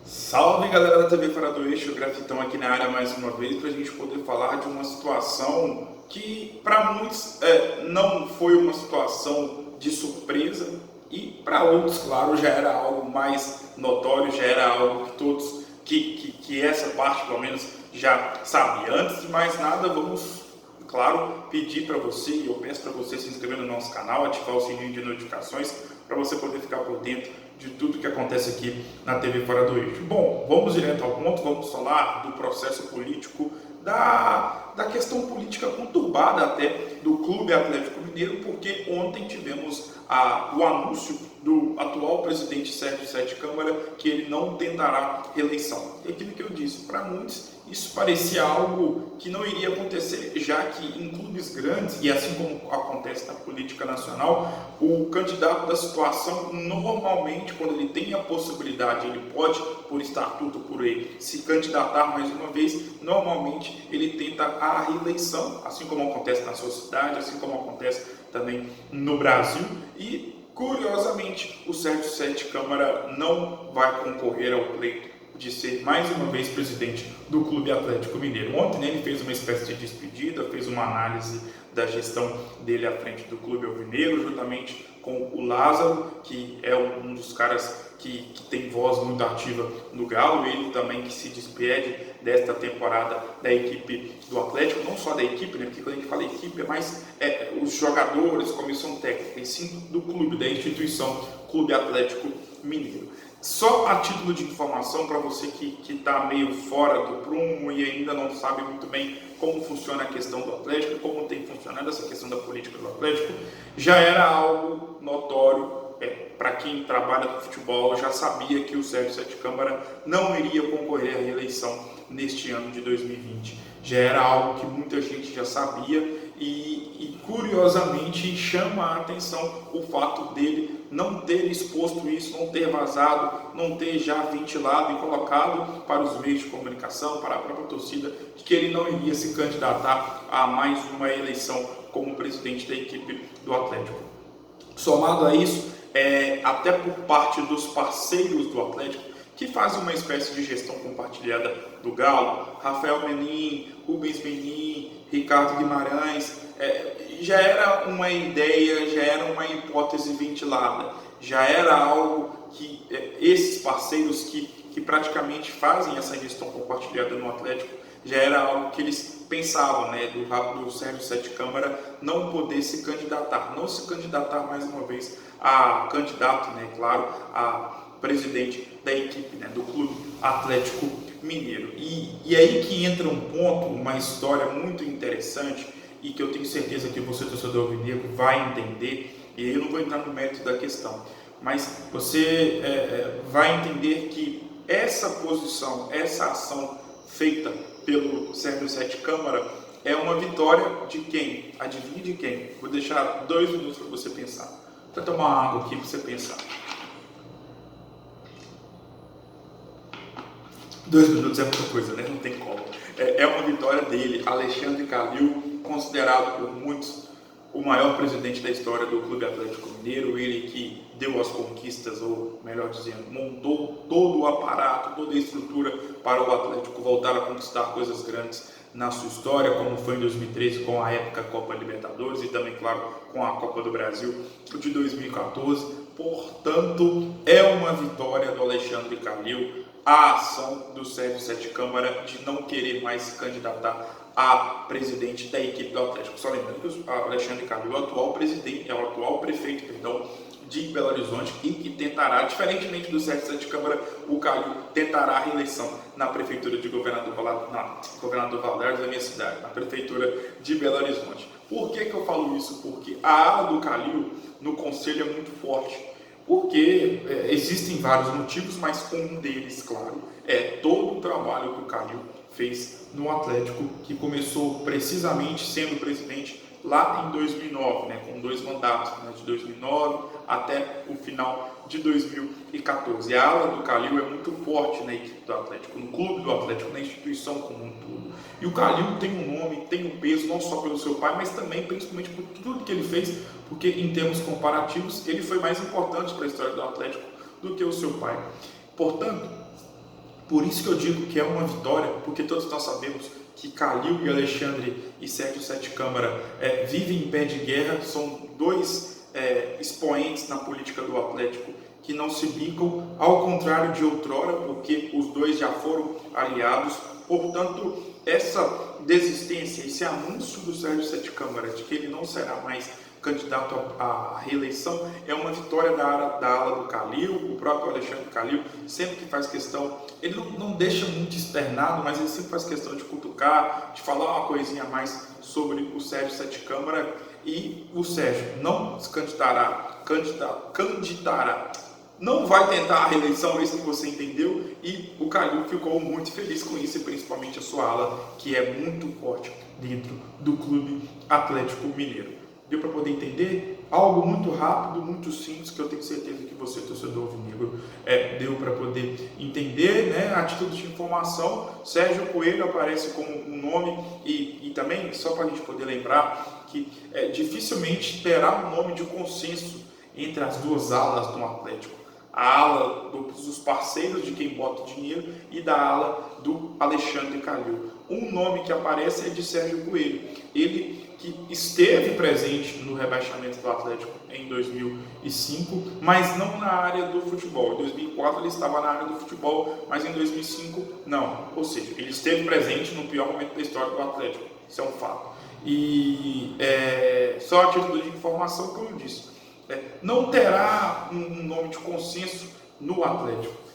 Salve galera da TV Fora do Eixo, Grafitão aqui na área mais uma vez para a gente poder falar de uma situação que para muitos não foi uma situação de surpresa e para outros, claro, já era algo mais notório, já era algo que todos, que essa parte pelo menos já sabia. Antes de mais nada, vamos, claro, pedir para você, eu peço para você se inscrever no nosso canal, ativar o sininho de notificações para você poder ficar por dentro de tudo que acontece aqui na TV Fora do Eixo. Bom, vamos direto ao ponto, vamos falar do processo político, da questão política conturbada até do Clube Atlético Mineiro, porque ontem tivemos o anúncio do atual presidente Sérgio Sete Câmara que ele não tentará reeleição. E aquilo que eu disse, para muitos isso parecia algo que não iria acontecer, já que em clubes grandes, e assim como acontece na política nacional, o candidato da situação, normalmente, quando ele tem a possibilidade, ele pode, por estatuto, por lei, se candidatar mais uma vez, normalmente ele tenta a reeleição, assim como acontece na sua cidade, assim como acontece também no Brasil, e curiosamente o Sérgio Sete Câmara não vai concorrer ao pleito de ser mais uma vez presidente do Clube Atlético Mineiro. Ontem ele fez uma espécie de despedida, fez uma análise da gestão dele à frente do Clube Alvinegro, juntamente com o Lázaro, que é um dos caras que tem voz muito ativa no Galo, ele também que se despede desta temporada da equipe do Atlético, não só da equipe, né? Porque quando a gente fala equipe é mais os jogadores, comissão técnica, e sim do clube, da instituição Clube Atlético Mineiro. Só a título de informação para você que está meio fora do prumo e ainda não sabe muito bem como funciona a questão do Atlético, como tem funcionado essa questão da política do Atlético, já era algo notório para quem trabalha com futebol, já sabia que o Sérgio Sete Câmara não iria concorrer à reeleição neste ano de 2020. Já era algo que muita gente já sabia e curiosamente chama a atenção o fato dele não ter exposto isso, não ter vazado, não ter já ventilado e colocado para os meios de comunicação, para a própria torcida, de que ele não iria se candidatar a mais uma eleição como presidente da equipe do Atlético. Somado a isso, até por parte dos parceiros do Atlético, que fazem uma espécie de gestão compartilhada do Galo, Rafael Menin, Rubens Menin, Ricardo Guimarães, já era uma ideia, já era uma hipótese ventilada, já era algo que esses parceiros que praticamente fazem essa gestão compartilhada no Atlético, já era algo que eles pensavam, né, do Sérgio Sete Câmara não poder se candidatar, não se candidatar mais uma vez a candidato, né, claro, a presidente da equipe, né, do Clube Atlético Mineiro. E aí que entra um ponto, uma história muito interessante e que eu tenho certeza que você, torcedor alvinegro, vai entender, e aí eu não vou entrar no mérito da questão, mas você vai entender que essa posição, essa ação feita pelo Sérgio Sete Câmara é uma vitória de quem? Adivinha de quem? Vou deixar 2 minutos para você pensar. Vou tomar água aqui para você pensar. 2 minutos é muita coisa, né? Não tem como. É uma vitória dele, Alexandre Calil, considerado por muitos o maior presidente da história do Clube Atlético Mineiro, ele que deu as conquistas, ou melhor dizendo, montou todo o aparato, toda a estrutura para o Atlético voltar a conquistar coisas grandes na sua história, como foi em 2013 com a época Copa Libertadores e também, claro, com a Copa do Brasil de 2014. Portanto, é uma vitória do Alexandre Calil a ação do Sérgio Sete Câmara de não querer mais se candidatar a presidente da equipe do Atlético. Só lembrando que o Alexandre Calil é o atual presidente, é o atual prefeito, de Belo Horizonte e que tentará, diferentemente do Sérgio Sete Câmara, o Calil tentará a reeleição na prefeitura de Governador Valadares, da minha cidade, na prefeitura de Belo Horizonte. Por que eu falo isso? Porque a ala do Calil no conselho é muito forte. Porque existem vários motivos, mas um deles, claro, é todo o trabalho que o Calil fez no Atlético, que começou precisamente sendo presidente lá em 2009, né, com 2 mandatos, né, de 2009 até o final de 2014. A ala do Calil é muito forte na equipe do Atlético, no clube do Atlético, na instituição como um todo. E o Calil tem um nome, tem um peso, não só pelo seu pai, mas também, principalmente, por tudo que ele fez, porque em termos comparativos, ele foi mais importante para a história do Atlético do que o seu pai. Portanto, Por isso que eu digo que é uma vitória, porque todos nós sabemos que Calil e Alexandre e Sérgio Sete Câmara vivem em pé de guerra, são dois expoentes na política do Atlético que não se bicam, ao contrário de outrora, porque os dois já foram aliados. Portanto, essa desistência, esse anúncio do Sérgio Sete Câmara de que ele não será mais candidato à reeleição é uma vitória da ala do Calil. O próprio Alexandre Calil sempre que faz questão, ele não deixa muito externado, mas ele sempre faz questão de cutucar, de falar uma coisinha a mais sobre o Sérgio Sete Câmara. E o Sérgio não se candidatará, não vai tentar a reeleição, isso que você entendeu, e o Calil ficou muito feliz com isso, e principalmente a sua ala, que é muito forte dentro do Clube Atlético Mineiro. Deu para poder entender? Algo muito rápido, muito simples, que eu tenho certeza que você, torcedor alvinegro, deu para poder entender, né? A título de informação, Sérgio Coelho aparece como um nome, e também, só para a gente poder lembrar, que dificilmente terá um nome de consenso entre as duas alas do Atlético. A ala dos parceiros de quem bota o dinheiro e da ala do Alexandre Calil. Um nome que aparece é de Sérgio Coelho. Ele que esteve presente no rebaixamento do Atlético em 2005, mas não na área do futebol. Em 2004 ele estava na área do futebol, mas em 2005 não. Ou seja, ele esteve presente no pior momento da história do Atlético. Isso é um fato. E só a título de informação, como eu disse, não terá um nome de consenso no Atlético.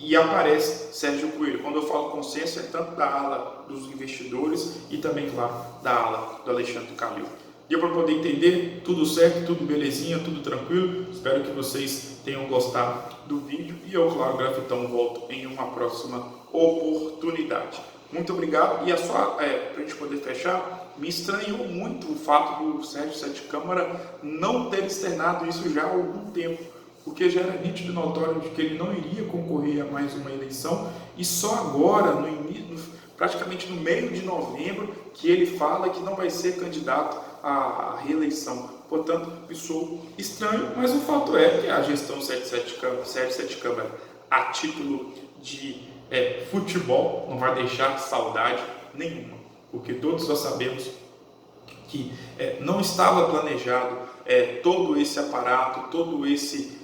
E aparece Sérgio Coelho. Quando eu falo consenso, é tanto da ala dos investidores e também, claro, da ala do Alexandre Calil. Deu para poder entender? Tudo certo, tudo belezinha, tudo tranquilo? Espero que vocês tenham gostado do vídeo e eu, claro, Grafitão, volto em uma próxima oportunidade. Muito obrigado. E para a gente poder fechar, me estranhou muito o fato do Sérgio Sete Câmara não ter externado isso já há algum tempo, porque já era nítido e notório de que ele não iria concorrer a mais uma eleição, e só agora, praticamente no meio de novembro, que ele fala que não vai ser candidato à reeleição. Portanto, isso estranho, mas o fato é que a gestão Sérgio Sete Câmara, a título de futebol, não vai deixar saudade nenhuma, porque todos nós sabemos que não estava planejado todo esse aparato, todo esse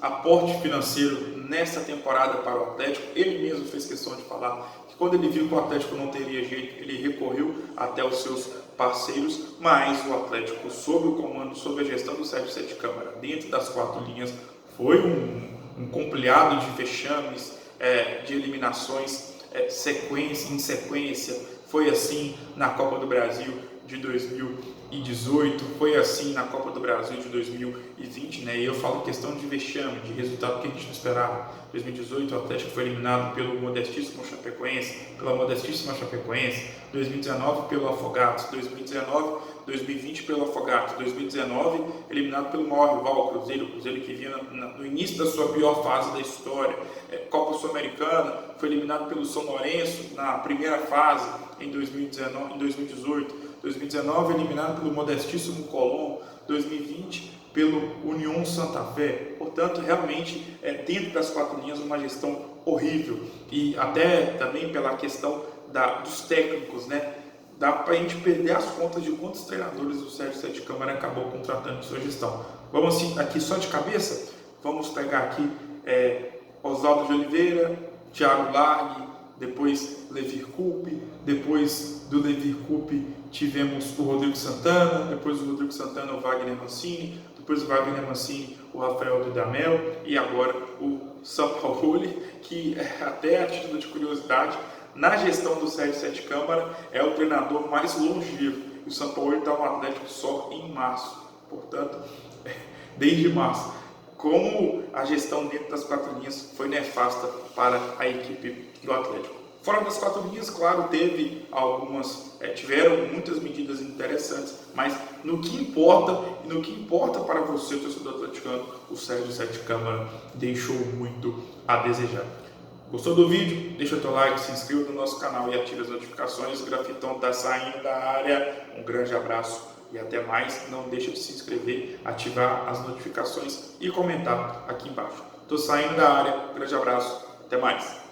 aporte financeiro nessa temporada para o Atlético. Ele mesmo fez questão de falar que quando ele viu que o Atlético não teria jeito, ele recorreu até os seus parceiros, mas o Atlético, sob o comando, sob a gestão do Sérgio Sete Câmara, dentro das quatro linhas, foi um compilhado de vexames, de eliminações em sequência. Foi assim na Copa do Brasil de 2018, foi assim na Copa do Brasil de 2020, né? E eu falo questão de vexame, de resultado que a gente não esperava. 2018 o Atlético foi eliminado pela modestíssima Chapecoense. 2019 pelo Afogados, 2020 pelo Afogados, 2019 eliminado pelo maior rival, o Cruzeiro que vinha no início da sua pior fase da história. Copa Sul-Americana, foi eliminado pelo São Lourenço na primeira fase em 2019 eliminado pelo modestíssimo Colón, 2020 pelo União Santa Fé. Portanto, realmente, dentro das quatro linhas, uma gestão horrível. E até também pela questão dos técnicos, né? Dá para a gente perder as contas de quantos treinadores o Sérgio Sete Câmara acabou contratando em sua gestão. Vamos assim, aqui só de cabeça, vamos pegar aqui Oswaldo de Oliveira, Thiago Largue, depois Levir Coupe, depois do Levir Coupe tivemos o Rodrigo Santana, depois do Rodrigo Santana o Wagner Mancini, depois do Wagner Mancini o Rafael Dudamel e agora o Sampaoli, que até a título de curiosidade, na gestão do Sérgio Sete Câmara é o treinador mais longevo. E o Sampaoli está no Atlético só em março, portanto, desde março. Como a gestão dentro das quatro linhas foi nefasta para a equipe do Atlético. Fora das quatro linhas, claro, tiveram muitas medidas interessantes, mas no que importa para você, torcedor atleticano, o Sérgio Sete Câmara deixou muito a desejar. Gostou do vídeo? Deixa o teu like, se inscreva no nosso canal e ative as notificações. O Grafitão está saindo da área. Um grande abraço e até mais. Não deixa de se inscrever, ativar as notificações e comentar aqui embaixo. Estou saindo da área. Grande abraço. Até mais!